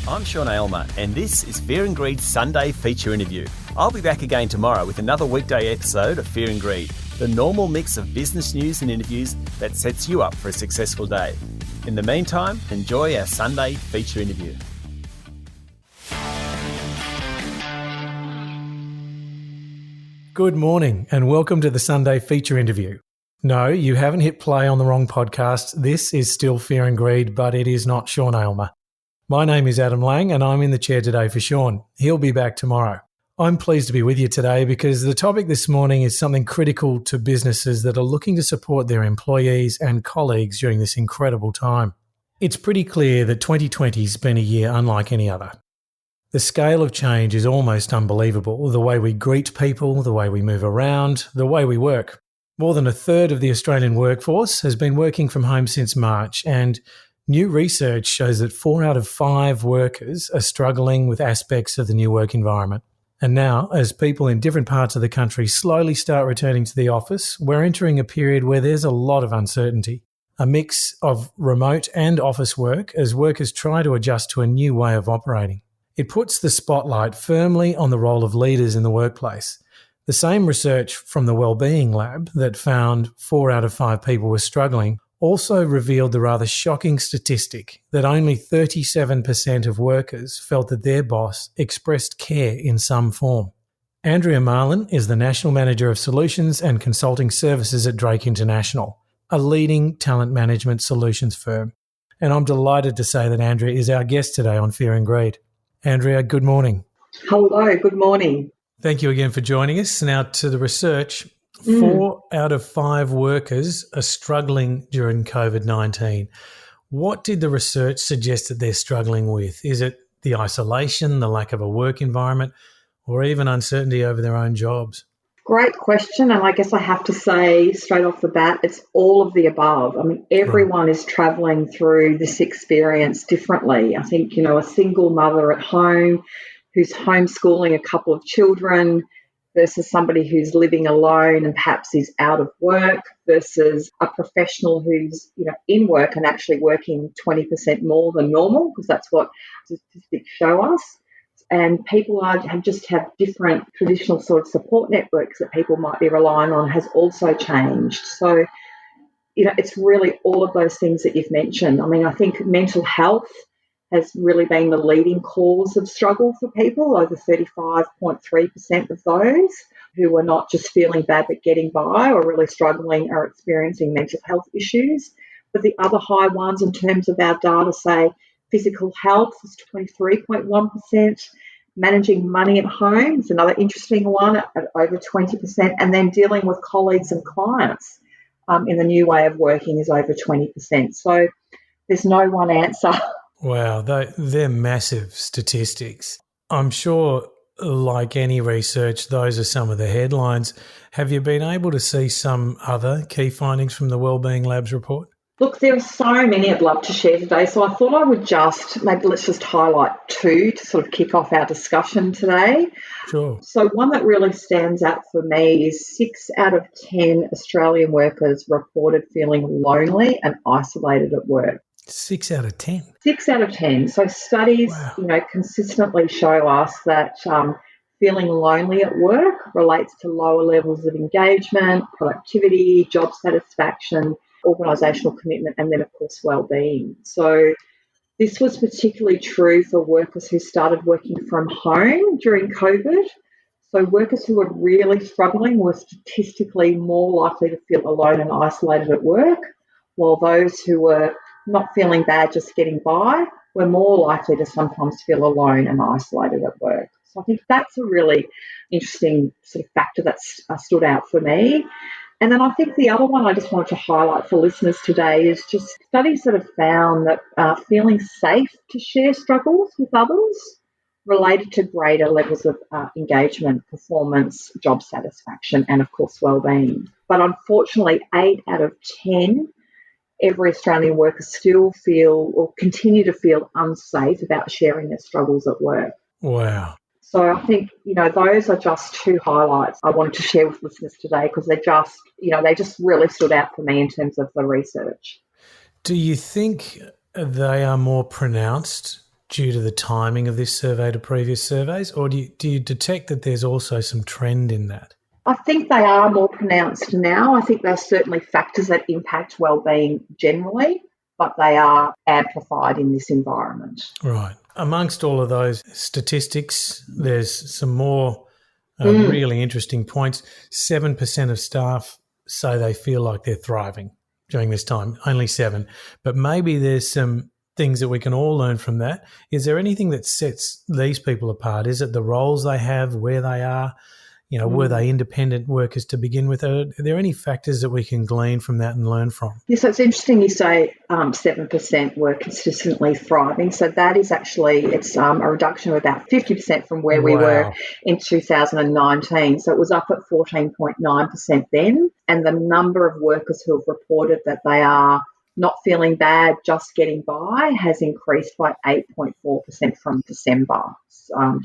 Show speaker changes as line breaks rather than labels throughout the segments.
I'm Sean Aylmer, and this is Fear and Greed's Sunday feature interview. I'll be back again tomorrow with another weekday episode of Fear and Greed, the normal mix of business news and interviews that sets you up for a successful day. In the meantime, enjoy our Sunday feature interview.
Good morning and welcome to the Sunday feature interview. No, you haven't hit play on the wrong podcast. This is still Fear and Greed, but it is not Sean Aylmer. My name is Adam Lang and I'm in the chair today for Sean. He'll be back tomorrow. I'm pleased to be with you today because the topic this morning is something critical to businesses that are looking to support their employees and colleagues during this incredible time. It's pretty clear that 2020 has been a year unlike any other. The scale of change is almost unbelievable. The way we greet people, the way we move around, the way we work. More than a third of the Australian workforce has been working from home since March, and new research shows that 4 out of 5 workers are struggling with aspects of the new work environment. And now, as people in different parts of the country slowly start returning to the office, we're entering a period where there's a lot of uncertainty. A mix of remote and office work as workers try to adjust to a new way of operating. It puts the spotlight firmly on the role of leaders in the workplace. The same research from the wellbeing lab that found 4 out of 5 people were struggling also revealed the rather shocking statistic that only 37% of workers felt that their boss expressed care in some form. Andrea Marlan is the National Manager of Solutions and Consulting Services at Drake International, a leading talent management solutions firm. And I'm delighted to say that Andrea is our guest today on Fear and Greed. Andrea, good morning.
Hello, good morning.
Thank you again for joining us. Now to the research. 4 out of 5 workers are struggling during COVID-19. What did the research suggest that they're struggling with? Is it the isolation, the lack of a work environment, or even uncertainty over their own jobs?
Great question. And I guess I have to say straight off the bat, it's all of the above. I mean, everyone is travelling through this experience differently. I think, a single mother at home who's homeschooling a couple of children versus somebody who's living alone and perhaps is out of work versus a professional who's, in work and actually working 20% more than normal, because that's what statistics show us. And people have different traditional sort of support networks that people might be relying on has also changed. So, it's really all of those things that you've mentioned. I mean, I think mental health has really been the leading cause of struggle for people. Over 35.3% of those who are not just feeling bad but getting by or really struggling are experiencing mental health issues. But the other high ones in terms of our data say physical health is 23.1%. Managing money at home is another interesting one at over 20%. And then dealing with colleagues and clients in the new way of working is over 20%. So there's no one answer.
Wow, they're massive statistics. I'm sure, like any research, those are some of the headlines. Have you been able to see some other key findings from the Wellbeing Labs report?
Look, there are so many I'd love to share today, so I thought I would let's just highlight 2 to sort of kick off our discussion today.
Sure.
So one that really stands out for me is 6 out of 10 Australian workers reported feeling lonely and isolated at work.
6 out of 10?
6 out of 10. So studies, consistently show us that feeling lonely at work relates to lower levels of engagement, productivity, job satisfaction, organisational commitment, and then, of course, well-being. So this was particularly true for workers who started working from home during COVID. So workers who were really struggling were statistically more likely to feel alone and isolated at work, while those who were not feeling bad, just getting by, were more likely to sometimes feel alone and isolated at work. So I think that's a really interesting sort of factor that's stood out for me. And then I think the other one I just wanted to highlight for listeners today is just studies that have found that feeling safe to share struggles with others related to greater levels of engagement, performance, job satisfaction, and, of course, well-being. But unfortunately, 8 out of 10 every Australian worker still feel or continue to feel unsafe about sharing their struggles at work.
Wow.
So I think, those are just 2 highlights I wanted to share with listeners today because they just really stood out for me in terms of the research.
Do you think they are more pronounced due to the timing of this survey to previous surveys, or do you detect that there's also some trend in that?
I think they are more pronounced now. I think there's certainly factors that impact wellbeing generally, but they are amplified in this environment.
Right. Amongst all of those statistics, there's some more really interesting points. 7% of staff say they feel like they're thriving during this time, only 7. But maybe there's some things that we can all learn from that. Is there anything that sets these people apart? Is it the roles they have, where they are? You know, were they independent workers to begin with? Are there any factors that we can glean from that and learn from?
Yeah, so it's interesting you say 7% were consistently thriving. So that is actually, it's a reduction of about 50% from where we were in 2019. So it was up at 14.9% then. And the number of workers who have reported that they are not feeling bad, just getting by, has increased by 8.4% from December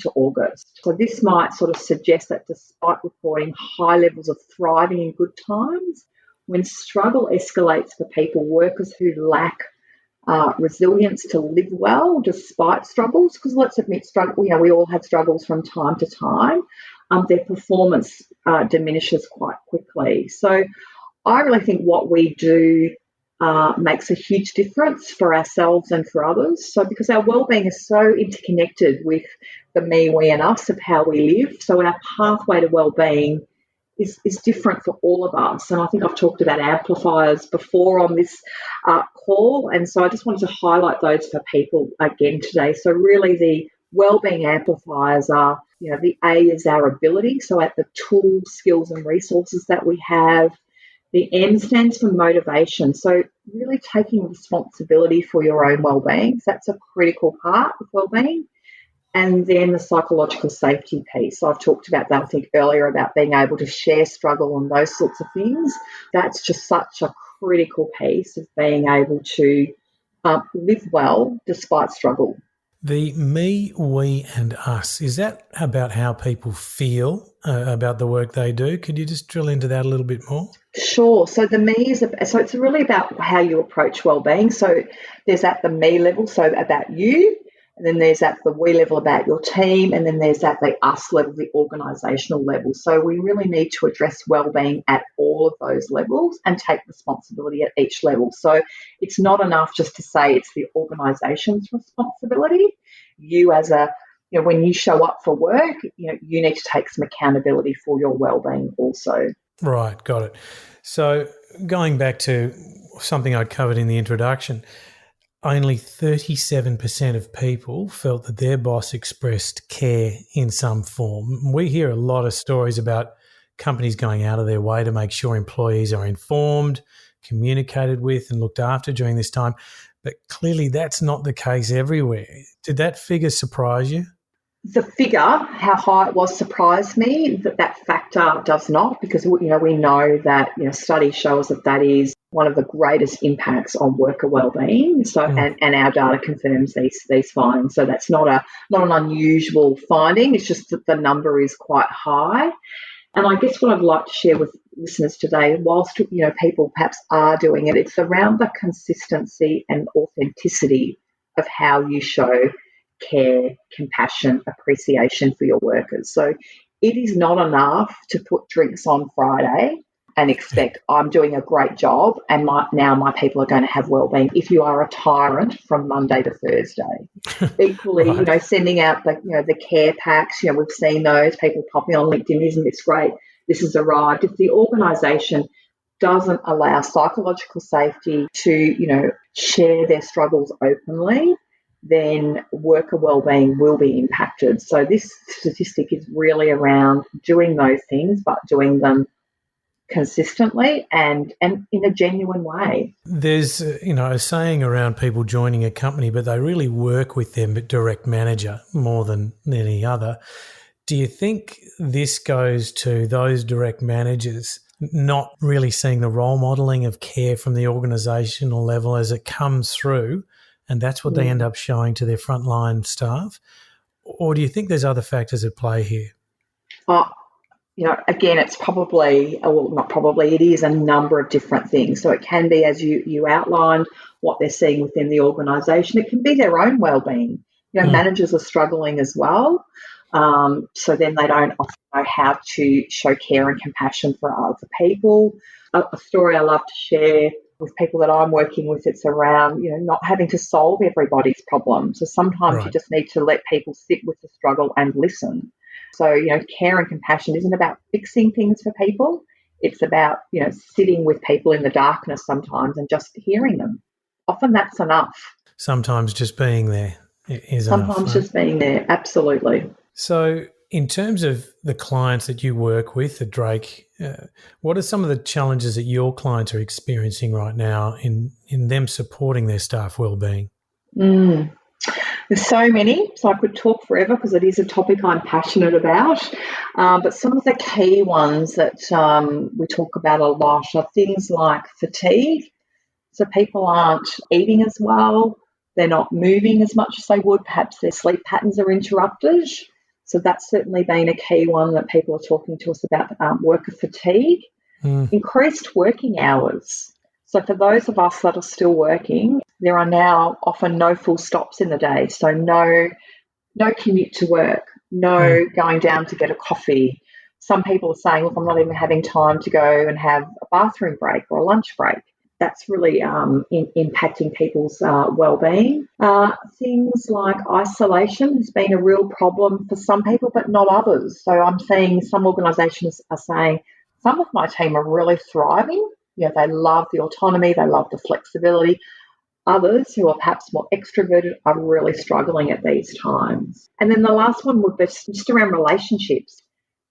to August. So this might sort of suggest that despite reporting high levels of thriving in good times, when struggle escalates for people, workers who lack resilience to live well despite struggles, because let's admit, struggle, we all have struggles from time to time, their performance diminishes quite quickly. So I really think what we do makes a huge difference for ourselves and for others. So because our wellbeing is so interconnected with the me, we and us of how we live, so our pathway to wellbeing is different for all of us. And I think I've talked about amplifiers before on this call, and so I just wanted to highlight those for people again today. So really the wellbeing amplifiers are, the A is our ability, so at the tools, skills and resources that we have. The M stands for motivation. So really taking responsibility for your own wellbeing. So that's a critical part of wellbeing. And then the psychological safety piece. So I've talked about that, I think, earlier about being able to share struggle and those sorts of things. That's just such a critical piece of being able to live well despite struggle.
The me, we and us, is that about how people feel about the work they do? Could you just drill into that a little bit more?
Sure. So the me is, so it's really about how you approach wellbeing. So there's at the me level, so about you, and then there's at the we level about your team, and then there's at the us level, the organisational level. So we really need to address wellbeing at all of those levels and take responsibility at each level. So it's not enough just to say it's the organisation's responsibility. You as when you show up for work, you need to take some accountability for your wellbeing also.
Right, got it. So going back to something I covered in the introduction, only 37% of people felt that their boss expressed care in some form. We hear a lot of stories about companies going out of their way to make sure employees are informed, communicated with and looked after during this time. But clearly that's not the case everywhere. Did that figure surprise you?
The figure, how high it was, surprised me. That factor does not, because we know that studies show us that is one of the greatest impacts on worker wellbeing. So and our data confirms these findings. So that's not an unusual finding. It's just that the number is quite high. And I guess what I'd like to share with listeners today, whilst people perhaps are doing it, it's around the consistency and authenticity of how you show care, compassion, appreciation for your workers. So it is not enough to put drinks on Friday and expect I'm doing a great job and now my people are going to have wellbeing if you are a tyrant from Monday to Thursday. Equally,
right.
Sending out the care packs, we've seen those, people popping on LinkedIn, isn't this great? This has arrived. If the organisation doesn't allow psychological safety to, share their struggles openly, then worker wellbeing will be impacted. So this statistic is really around doing those things, but doing them consistently and in a genuine way.
There's a saying around people joining a company, but they really work with their direct manager more than any other. Do you think this goes to those direct managers not really seeing the role modelling of care from the organisational level as it comes through, and that's what they end up showing to their frontline staff? Or do you think there's other factors at play here?
Again, it's probably, well, not probably, it is a number of different things. So it can be, as you outlined, what they're seeing within the organisation. It can be their own wellbeing. Managers are struggling as well. So then they don't often know how to show care and compassion for other people. A story I love to share with people that I'm working with, it's around, not having to solve everybody's problem. So sometimes you just need to let people sit with the struggle and listen. So, care and compassion isn't about fixing things for people. It's about, sitting with people in the darkness sometimes and just hearing them. Often that's enough.
Sometimes just being there is enough.
Sometimes just being there, absolutely.
So in terms of the clients that you work with at Drake, what are some of the challenges that your clients are experiencing right now in them supporting their staff wellbeing?
There's so many, so I could talk forever because it is a topic I'm passionate about. But some of the key ones that we talk about a lot are things like fatigue. So people aren't eating as well. They're not moving as much as they would. Perhaps their sleep patterns are interrupted. So that's certainly been a key one that people are talking to us about, worker fatigue. Increased working hours. So for those of us that are still working, there are now often no full stops in the day. So no commute to work, no going down to get a coffee. Some people are saying, look, I'm not even having time to go and have a bathroom break or a lunch break. That's really impacting people's well-being. Things like isolation has been a real problem for some people, but not others. So I'm seeing some organisations are saying some of my team are really thriving. They love the autonomy, they love the flexibility. Others who are perhaps more extroverted are really struggling at these times. And then the last one would be just around relationships,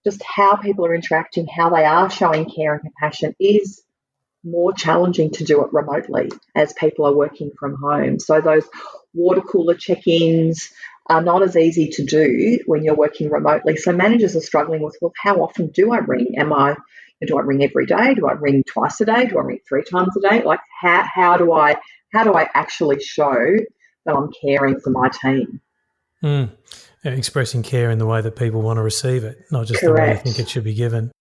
just how people are interacting, how they are showing care and compassion is more challenging to do it remotely as people are working from home. So those water cooler check-ins are not as easy to do when you're working remotely. So managers are struggling with, well, how often do I ring? Do I ring every day? Do I ring twice a day? Do I ring 3 times a day? Like how do I actually show that I'm caring for my team?
Expressing care in the way that people want to receive it, not just
Correct.
the way you think it should be given.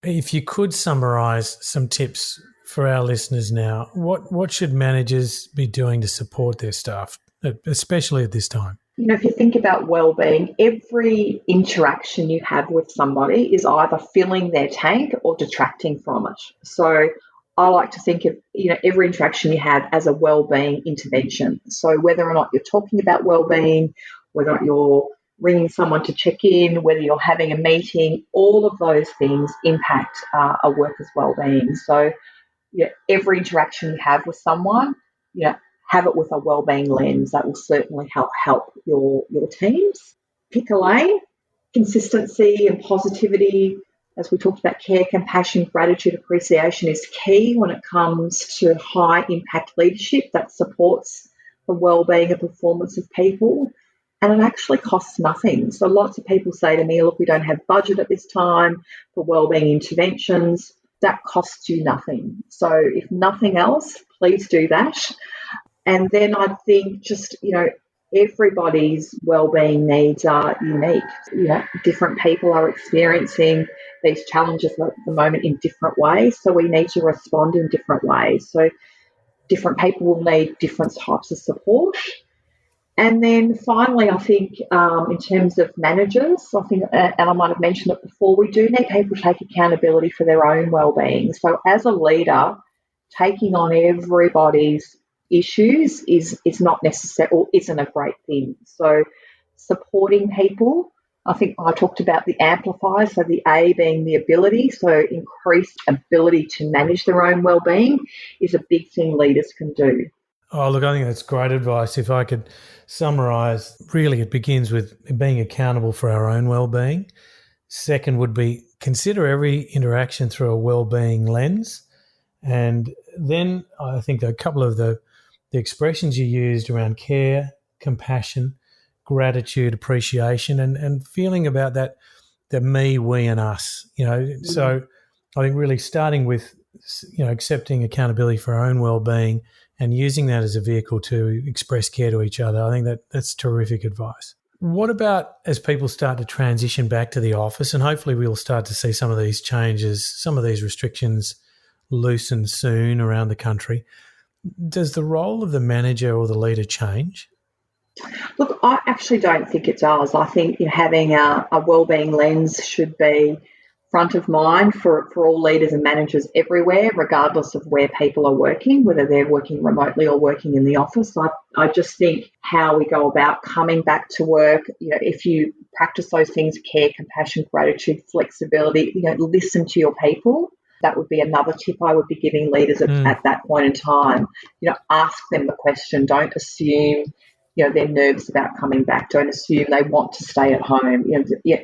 If you could summarise some tips for our listeners now, what should managers be doing to support their staff, especially at this time?
If you think about well-being, every interaction you have with somebody is either filling their tank or detracting from it. So I like to think of every interaction you have as a well-being intervention. So whether or not you're talking about well-being, whether or not you're ringing someone to check in, whether you're having a meeting, all of those things impact a worker's well-being. So every interaction you have with someone, have it with a wellbeing lens. That will certainly help your teams. Pick a lane. Consistency and positivity, as we talked about, care, compassion, gratitude, appreciation is key when it comes to high impact leadership that supports the wellbeing and performance of people. And it actually costs nothing. So lots of people say to me, look, we don't have budget at this time for wellbeing interventions. That costs you nothing. So if nothing else, please do that. And then I think just, everybody's wellbeing needs are unique. Different people are experiencing these challenges at the moment in different ways. So we need to respond in different ways. So different people will need different types of support. And then finally, I think in terms of managers, and I might have mentioned it before, we do need people to take accountability for their own wellbeing. So as a leader, taking on everybody's issues is not necessary or isn't a great thing. So supporting people, I think I talked about the amplifiers, so the A being the ability, so increased ability to manage their own wellbeing is a big thing leaders can do.
Oh, look, I think that's great advice. If I could summarise, really it begins with being accountable for our own well-being. Second would be consider every interaction through a well-being lens. And then I think a couple of the expressions you used around care, compassion, gratitude, appreciation, and feeling about that, the me, we and us, So I think really starting with, accepting accountability for our own well-being and using that as a vehicle to express care to each other. I think that's terrific advice. What about as people start to transition back to the office, and hopefully we'll start to see some of these changes, some of these restrictions loosen soon around the country, does the role of the manager or the leader change?
Look, I actually don't think it does. I think having a wellbeing lens should be front of mind for all leaders and managers everywhere, regardless of where people are working, whether they're working remotely or working in the office. I just think how we go about coming back to work, if you practice those things, care, compassion, gratitude, flexibility, listen to your people. That would be another tip I would be giving leaders at that point in time. Ask them the question. Don't assume they're nervous about coming back. Don't assume they want to stay at home.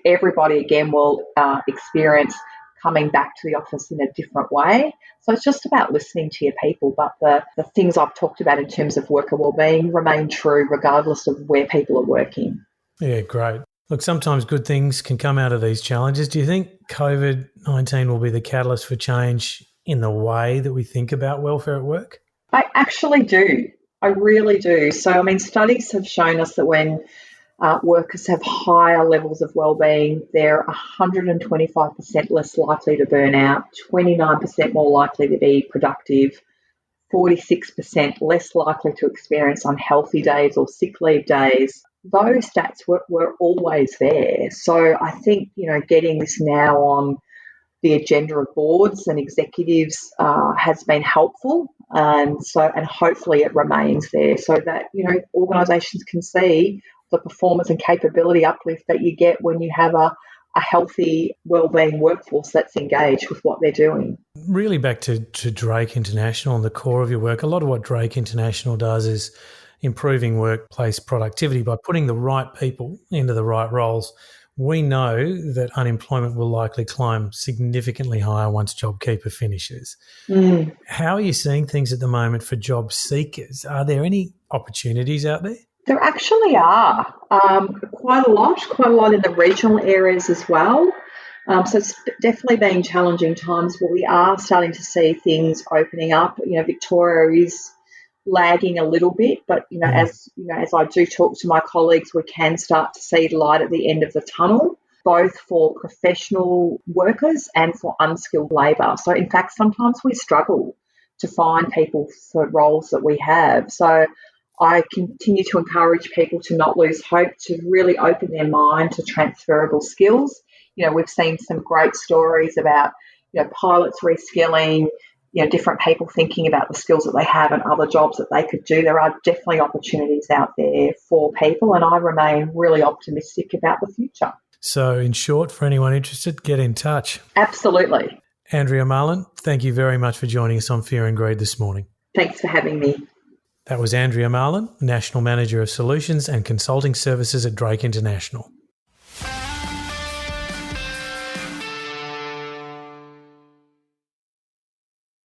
Everybody, again, will experience coming back to the office in a different way. So it's just about listening to your people. But the things I've talked about in terms of worker wellbeing remain true regardless of where people are working.
Yeah, great. Look, sometimes good things can come out of these challenges. Do you think COVID-19 will be the catalyst for change in the way that we think about welfare at work?
I actually do. I really do. So, studies have shown us that when workers have higher levels of wellbeing, they're 125% less likely to burn out, 29% more likely to be productive, 46% less likely to experience unhealthy days or sick leave days. Those stats were always there. So I think, getting this now on the agenda of boards and executives has been helpful, and hopefully it remains there so that organisations can see the performance and capability uplift that you get when you have a healthy, wellbeing workforce that's engaged with what they're doing.
Really back to Drake International and the core of your work, a lot of what Drake International does is improving workplace productivity by putting the right people into the right roles. We know that unemployment will likely climb significantly higher once JobKeeper finishes. How are you seeing things at the moment for job seekers? Are there any opportunities out there?
There actually are quite a lot in the regional areas as well. So it's definitely been challenging times, but we are starting to see things opening up. Victoria is lagging a little bit, but as I do talk to my colleagues, we can start to see light at the end of the tunnel, both for professional workers and for unskilled labour. So in fact, sometimes we struggle to find people for roles that we have. So I continue to encourage people to not lose hope, to really open their mind to transferable skills. We've seen some great stories about pilots reskilling, different people thinking about the skills that they have and other jobs that they could do. There are definitely opportunities out there for people, and I remain really optimistic about the future.
So in short, for anyone interested, get in touch.
Absolutely.
Andrea Marlan, thank you very much for joining us on Fear and Greed this morning.
Thanks for having me.
That was Andrea Marlan, National Manager of Solutions and Consulting Services at Drake International.